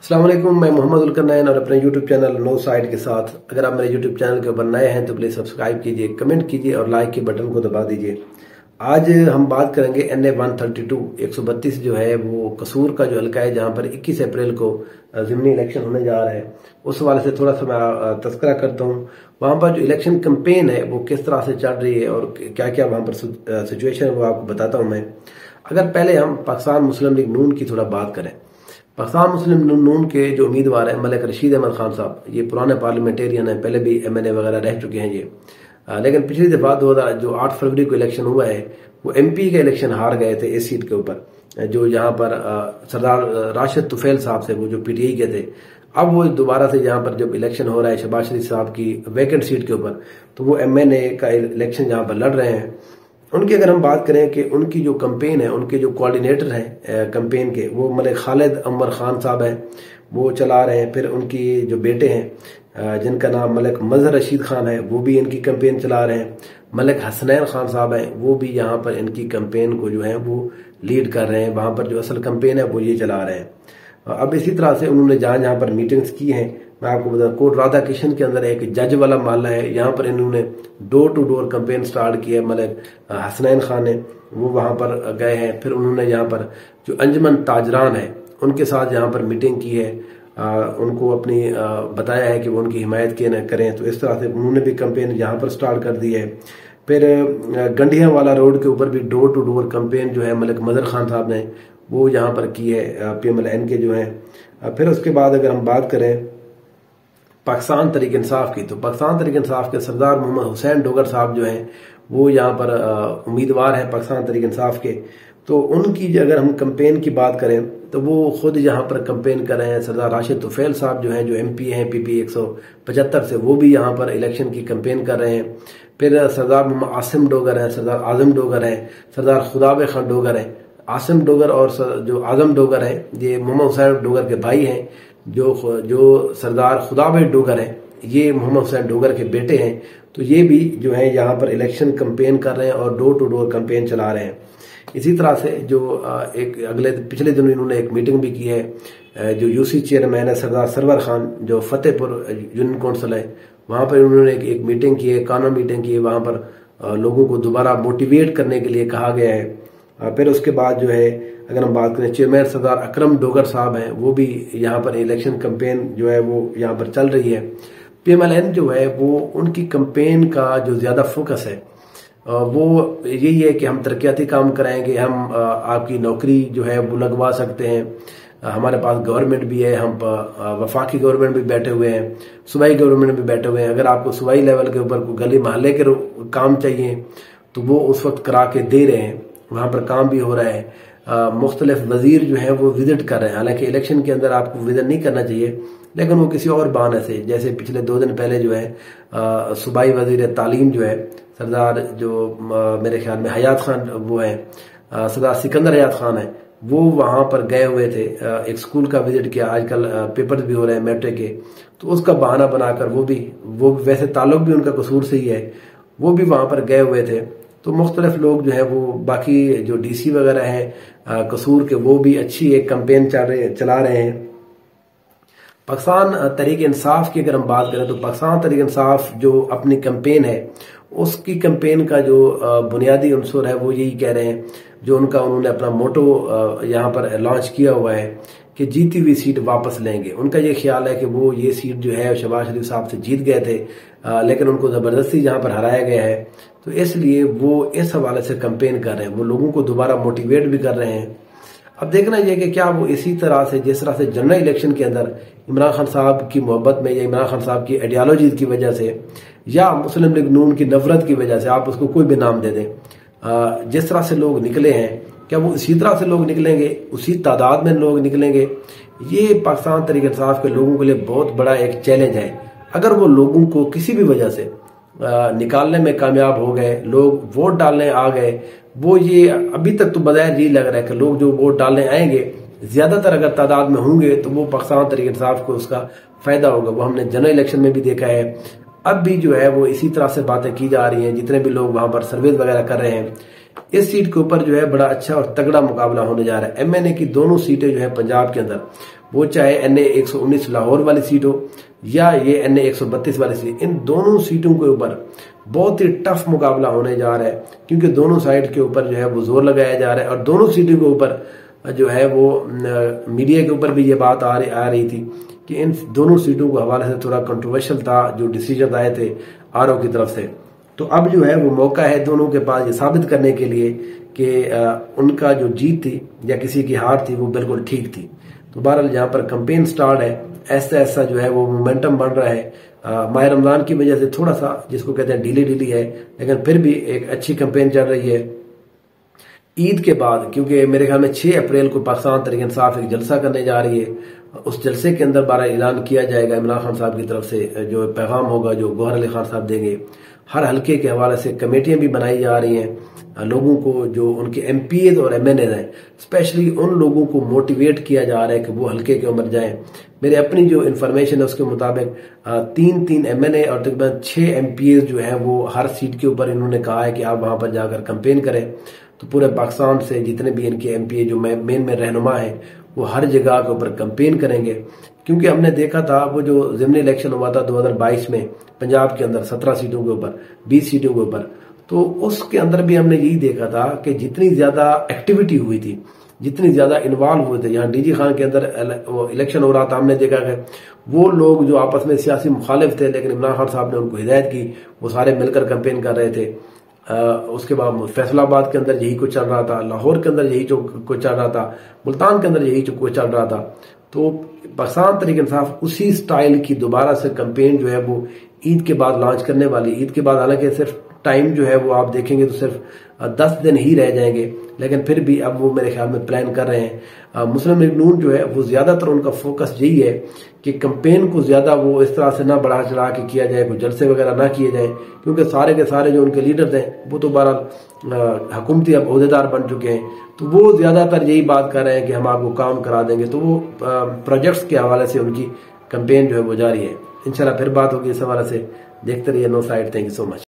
अस्सलाम वालेकुम, मैं मोहम्मद उलकर और अपने YouTube चैनल नो साइड के साथ। अगर आप मेरे YouTube चैनल के ऊपर नए हैं तो प्लीज़ सब्सक्राइब कीजिए, कमेंट कीजिए और लाइक के बटन को दबा दीजिए। आज हम बात करेंगे NA 132 132 जो है वो कसूर का जो हल्का है, जहां पर 21 अप्रैल को ज़िमनी इलेक्शन होने जा रहा है। उस हवाले से थोड़ा सा मैं तस्करा करता हूँ। वहां पर जो इलेक्शन कैंपेन है वो किस तरह से चल रही है और क्या क्या वहां पर सिचुएशन है वो आपको बताता हूँ मैं। अगर पहले हम पाकिस्तान मुस्लिम लीग नून की थोड़ा बात करें, पाकिस्तान मुस्लिम नून के जो उम्मीदवार हैं मलिक रशीद अहमद खान साहब, ये पुराने पार्लियामेंटेरियन हैं, पहले भी MNA वगैरह रह चुके हैं ये। लेकिन पिछली दफा 2000 जो 8 फरवरी को इलेक्शन हुआ है वो MP का इलेक्शन हार गए थे इस सीट के ऊपर, जो यहाँ पर सरदार राशिद तुफैल साहब से, वो जो PTI के थे। अब वो दोबारा से यहाँ पर जब इलेक्शन हो रहा है शहबाज शरीफ साहब की वैकेंट सीट के ऊपर, तो वो MNA का इलेक्शन यहाँ पर लड़ रहे हैं। उनकी अगर हम बात करें कि उनकी जो कैंपेन है, उनके जो कोऑर्डिनेटर हैं कैंपेन के, वो मलिक खालिद अमर खान साहब हैं, वो चला रहे हैं। फिर उनकी जो बेटे हैं जिनका नाम मलिक मजहर रशीद खान है, वो भी इनकी कैंपेन चला रहे हैं। मलिक हसनैन खान साहब हैं, वो भी यहाँ पर इनकी कैंपेन को जो है वो लीड कर रहे हैं। वहां पर जो असल कैंपेन है वो ये चला रहे हैं। अब इसी तरह से उन्होंने जहां जहां पर मीटिंग्स की हैं, मैं आपको बता, कोट राधा किशन के अंदर एक जज वाला मामला है, यहाँ पर इन्होंने door to door campaign start किया है। मलिक हसनैन खान ने वो वहां पर गए हैं। फिर उन्होंने यहाँ पर जो अंजुमन ताजरान है उनके साथ यहाँ पर मीटिंग की है, उनको अपनी बताया है कि वो उनकी हिमायत करें। तो इस तरह से उन्होंने भी कैंपेन यहाँ पर स्टार्ट कर दी है। फिर गंडिया वाला रोड के ऊपर भी डोर टू डोर कैंपेन जो है मलिक मजहर खान साहब ने वो यहाँ पर की है, PMLN के जो है। फिर उसके बाद अगर हम बात करें पाकिस्तान तहरीक इंसाफ की, तो पाकिस्तान तहरीक इंसाफ के सरदार मोहम्मद हुसैन डोगर साहब जो हैं वो यहाँ पर उम्मीदवार हैं पाकिस्तान तहरीक इंसाफ के। तो उनकी अगर हम कैंपेन की बात करें तो वो खुद यहाँ पर कैंपेन कर रहे हैं। सरदार राशिद तुफैल साहब जो हैं, जो MP हैं PP 175 से, वो भी यहाँ पर इलेक्शन की कैंपेन कर रहे हैं। फिर सरदार मोहम्मद आसिम डोगर हैं, सरदार आजम डोगर हैं, सरदार खुदाब खान डोगर हैं। आसिम डोगर और जो आजम डोगर है ये मोहम्मद हुसैन डोगर के भाई हैं। जो सरदार खुदाब डोगर है ये मोहम्मद हुसैन डोगर के बेटे हैं। तो ये भी जो है यहाँ पर इलेक्शन कैंपेन कर रहे हैं और डोर टू डोर कैंपेन चला रहे हैं। इसी तरह से जो एक पिछले दिनों इन्होंने एक मीटिंग भी की है, जो UC चेयरमैन है सरदार सरवर खान, जो फतेहपुर यूनियन काउंसिल है, वहां पर उन्होंने एक मीटिंग की है, कानून मीटिंग की है। वहां पर लोगों को दोबारा मोटिवेट करने के लिए कहा गया है। फिर उसके बाद जो है अगर हम बात करें, चेयरमैन सरदार अकरम डोगर साहब हैं, वो भी यहाँ पर इलेक्शन कैंपेन जो है वो यहाँ पर चल रही है। PMLN जो है वो उनकी कैंपेन का जो ज्यादा फोकस है वो यही है कि हम तरक्याती काम कराएंगे, हम आपकी नौकरी जो है वो लगवा सकते हैं, हमारे पास गवर्नमेंट भी है, हम वफाकी गवर्नमेंट भी बैठे हुए हैं, सूबाई गवर्नमेंट भी बैठे हुए हैं। अगर आपको सूबाई लेवल के ऊपर गली मोहल्ले के काम चाहिए तो वो उस वक्त करा के दे रहे हैं, वहां पर काम भी हो रहा है। मुख्तलिफ वजीर जो है वो विजिट कर रहे हैं। हालांकि इलेक्शन के अंदर आपको विजिट नहीं करना चाहिए, लेकिन वो किसी और बहाने से, जैसे पिछले 2 दिन पहले जो है सूबाई वजीर तालीम जो है सरदार जो मेरे ख्याल में हयात खान वो है, सरदार सिकंदर हयात खान है, वो वहां पर गए हुए थे, एक स्कूल का विजिट किया। आजकल पेपर्स भी हो रहे हैं मैट्रिक के, तो उसका बहाना बनाकर वो वैसे ताल्लुक भी उनका कसूर से ही है, वो भी वहां पर गए हुए थे। तो मुख्तलिफ लोग जो है वो, बाकी जो DC वगैरह हैं कसूर के, वो भी अच्छी एक कैंपेन चला रहे हैं। पाकिस्तान तहरीक इंसाफ की अगर हम बात करें तो पाकिस्तान तहरीक इंसाफ जो अपनी कैंपेन है, उसकी कैंपेन का जो बुनियादी उनसुर है वो यही कह रहे हैं, जो उन्होंने अपना मोटो यहाँ पर लॉन्च किया हुआ है कि जीती हुई सीट वापस लेंगे। उनका ये ख्याल है कि वो ये सीट जो है शहबाज शरीफ साहब से जीत गए थे, लेकिन उनको जबरदस्ती यहाँ पर हराया गया है, तो इसलिए वो इस हवाले से कैंपेन कर रहे हैं, वो लोगों को दोबारा मोटिवेट भी कर रहे हैं। अब देखना यह कि क्या वो इसी तरह से, जिस तरह से जनरल इलेक्शन के अंदर इमरान खान साहब की मोहब्बत में या इमरान खान साहब की आइडियालॉजी की वजह से या मुस्लिम लीग नून की नफरत की वजह से, आप उसको कोई भी नाम दे दें, जिस तरह से लोग निकले हैं, क्या वो इसी तरह से लोग निकलेंगे, उसी तादाद में लोग निकलेंगे? ये पाकिस्तान तहरीक इंसाफ के लोगों के लिए बहुत बड़ा एक चैलेंज है। अगर वो लोगों को किसी भी वजह से निकालने में कामयाब हो गए, लोग वोट डालने आ गए, वो ये अभी तक तो बजाय ये लग रहा है कि लोग जो वोट डालने आएंगे ज्यादातर अगर तादाद में होंगे तो वो पाकिस्तान तहरीक इंसाफ को उसका फायदा होगा। वो हमने जनरल इलेक्शन में भी देखा है, अब भी जो है वो इसी तरह से बातें की जा रही हैं। जितने भी लोग वहां पर सर्वे वगैरह कर रहे हैं इस सीट के ऊपर जो है बड़ा अच्छा और तगड़ा मुकाबला होने जा रहा है। MNA की दोनों सीटें जो है पंजाब के अंदर, वो चाहे NA 119 लाहौर वाली सीट हो या ये NA 132 वाली सीट, इन दोनों सीटों के ऊपर बहुत ही टफ मुकाबला होने जा रहा है, क्योंकि दोनों साइड के ऊपर जो है वो जोर लगाया जा रहा है। और दोनों सीटों के ऊपर जो है वो मीडिया के ऊपर भी ये बात आ रही थी कि इन दोनों सीटों को हवाले से थोड़ा कंट्रोवर्शियल था जो डिसीजन आए थे RO की तरफ से। तो अब जो है वो मौका है दोनों के पास ये साबित करने के लिए कि उनका जो जीत थी या किसी की हार थी वो बिल्कुल ठीक थी। तो बहरहाल यहाँ पर कैंपेन स्टार्ट है, ऐसा ऐसा जो है वो मोमेंटम बन रहा है। माह रमजान की वजह से थोड़ा सा जिसको कहते हैं ढीली है, लेकिन फिर भी एक अच्छी कैंपेन चल रही है। ईद के बाद, क्योंकि मेरे ख्याल में 6 अप्रैल को पाकिस्तान तहरीक इंसाफ एक जलसा करने जा रही है, उस जलसे के अंदर बारह ऐलान किया जाएगा इमरान खान साहब की तरफ से, जो पैगाम होगा जो गौहर अली खान साहब देंगे। हर हल्के के हवाले से कमेटियां भी बनाई जा रही हैं, लोगों को जो उनके MPA और MNA हैं, स्पेशली उन लोगों को मोटिवेट किया जा रहा है कि वो हल्के के ऊपर जाएं। मेरे अपनी जो इन्फॉर्मेशन है उसके मुताबिक 3 MNA और तकरीबन 6 MPA जो है वो हर सीट के ऊपर इन्होंने कहा है कि आप वहां पर जाकर कैंपेन करें। तो पूरे पाकिस्तान से जितने भी इनके MPA जो मेन रहनुमा है वो हर जगह के ऊपर कैंपेन करेंगे, क्योंकि हमने देखा था वो जो ज़िमनी इलेक्शन हुआ था 2022 में पंजाब के अंदर 17 सीटों के ऊपर, 20 सीटों के ऊपर, तो उसके अंदर भी हमने यही देखा था कि जितनी ज्यादा एक्टिविटी हुई थी, जितनी ज्यादा इन्वॉल्व हुए थे, यहाँ DG खान के अंदर वो इलेक्शन हो रहा था, हमने देखा कि वो लोग जो आपस में सियासी मुखालिफ थे लेकिन इमरान खान साहब ने उनको हिदायत की, वो सारे मिलकर कैंपेन कर रहे थे। उसके बाद फैसलाबाद के अंदर यही कुछ चल रहा था, लाहौर के अंदर यही कुछ चल रहा था, मुल्तान के अंदर यही कुछ चल रहा था। तो पाकिस्तान तहरीक इंसाफ उसी स्टाइल की दोबारा से कैंपेन जो है वो ईद के बाद लॉन्च करने वाली। ईद के बाद हालांकि सिर्फ टाइम जो है वो आप देखेंगे तो सिर्फ 10 दिन ही रह जाएंगे, लेकिन फिर भी अब वो मेरे ख्याल में प्लान कर रहे हैं। मुस्लिम लीग नून जो है वो ज्यादातर उनका फोकस यही है कि कैंपेन को ज्यादा वो इस तरह से ना बढ़ा चढ़ा के किया जाए, कोई जलसे वगैरह ना किए जाए, क्योंकि सारे के सारे जो उनके लीडर्स हैं वो तो बहरहाल हुकूमती अब ओहदेदार बन चुके हैं, तो वो ज्यादातर यही बात कर रहे हैं कि हम आपको काम करा देंगे। तो वो प्रोजेक्ट्स के हवाले से उनकी कैंपेन जो है वो जारी है। इंशाल्लाह फिर बात होगी इस हवाले से। देखते रहिए no side. Thank you so much.